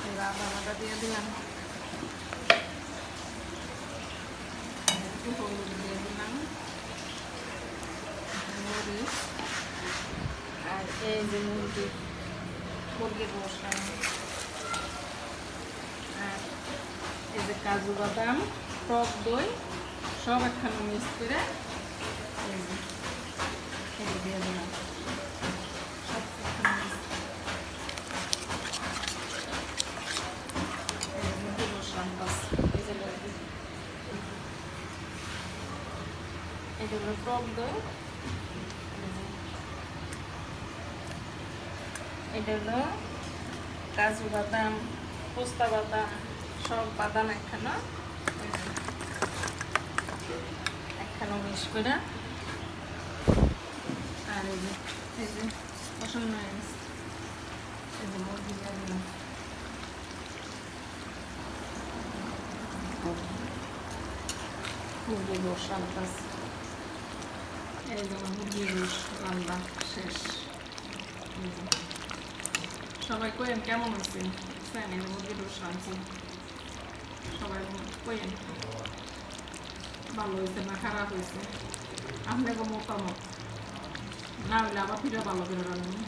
এবার আদা বাটা দিয়ে দিলাম, একটু হলুদ দিয়ে দিলাম, মরিচ, আর এই যে মুরগির মশলা, আর এই যে কাজু বাদাম, টক দই সব একখানে মিক্স করে এই যে দিয়ে দিলাম। সব একখানে মুরগির মশলা এই যে এটা হলো টক দই, এটা হলো কাজু বাদাম, পোস্তা বাদাম, সব বাদাম একখানা মিক্স করে, আর এই যে পছন্দ হয়ে গেছে, এই যে মুরগি দিয়ে দিলাম। মুরগির রোস রান্না, এই যে মুরগির রোস রান্না শেষ। সবাই কইেন কেমন হয়েছে, মুরগির রোস রাঁধছি, সবাই কইেন ভালো হয়েছে না খারাপ হয়েছে, আপনাকে মতামত না হলে আবার ফিরে ভালো করে রান্না।